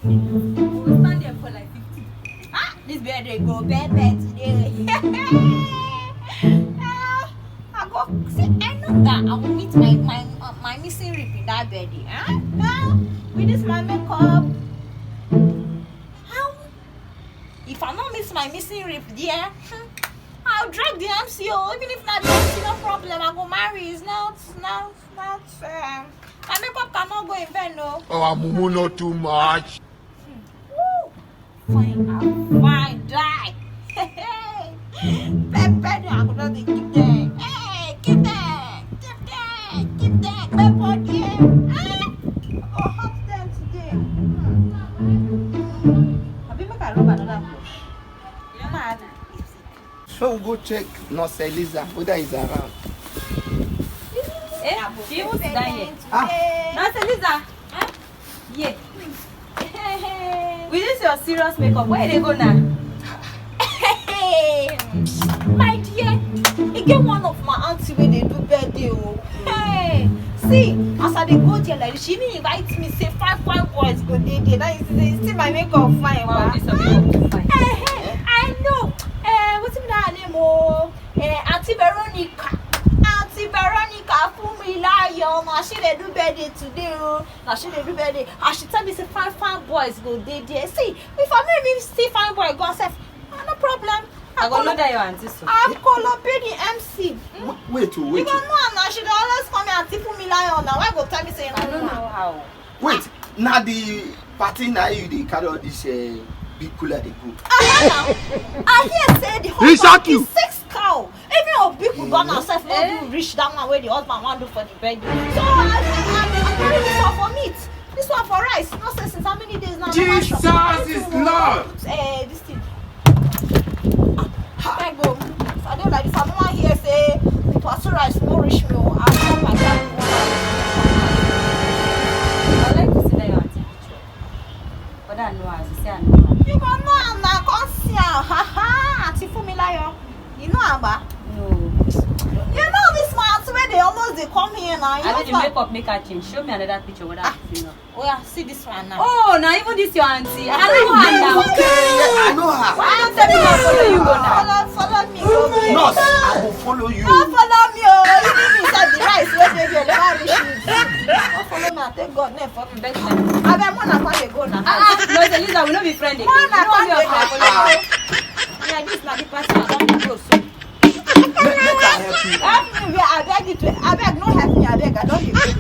We'll stand there for like 50. Ah, this birthday go bad today. I go see. I know that I will meet my missing rib in that birthday. Huh? With this my makeup. How? If I not miss my missing rib there, I'll drag the MCO. Even if not the MC, no problem. I go marry. It's not. My makeup cannot go in vain, no. Oh, Mumu, not too much. Fine, die. Pepper, I could not keep them. Hey, keep them. Pepper, yeah. I'll hot them today. Have you make a rub another brush? You don't know. So we'll go check Nurse Eliza whether he's around. She was down here. Nurse Eliza. Yeah. With this your serious makeup, where they go now? My dear, you get one of my auntie when they do birthday. Hey, see, as I dey go there like she didn't invite me, say five boys go there. Now you see my makeup fine. Wow, this your makeup fine. I know. What's her name? Auntie Veronica. Auntie Veronica Fumilayo. Now she dey do birthday today. Now she dey do birthday. And she tell me say five boys go there. See, if I maybe see five boys go self, no problem. I go know that your auntie so. I'm call pay the MC. Wait. You don't know now. She dey always call me Auntie Fumilayo. Now why go tell me say I don't know how. Wait, now the party now you dey carry all this big cooler they go. I hear say the husband is 6 cow. Even if people burn ourselves, not do reach that one where the husband want to do for the birthday. So I'm carrying this one for meat. This one for rice. Not say since how many days now? Jesus is Lord. This thing. I go. So I don't like this. I don't want hear say the pasta rice no reach me. I'll come like that. I like to see that your auntie picture. But I know as you say I know her. You go know I'm not conscious. Ha Auntie Fumilayo. You know Aba? No. You know this man where they almost they come here now. You I know know the makeup make her change. Show me another picture what I'm seeing. Oh yeah, see this one now. Oh, now even this your auntie. I know her now. I know her. Why don't tell me to follow you go now? Follow me, go. Nurse, I will follow you. Don't follow me, oh. You need me inside the rice where they get never reach me. Don't follow me, I take God name for me. Best time. I bet more than they go now. No, Eliza, we not be friends again. More You than know me they of go. my Yeah, this na the party I don't go so. Let her help you. Help me, I beg you to. I beg, no help me, I beg. I don't give you.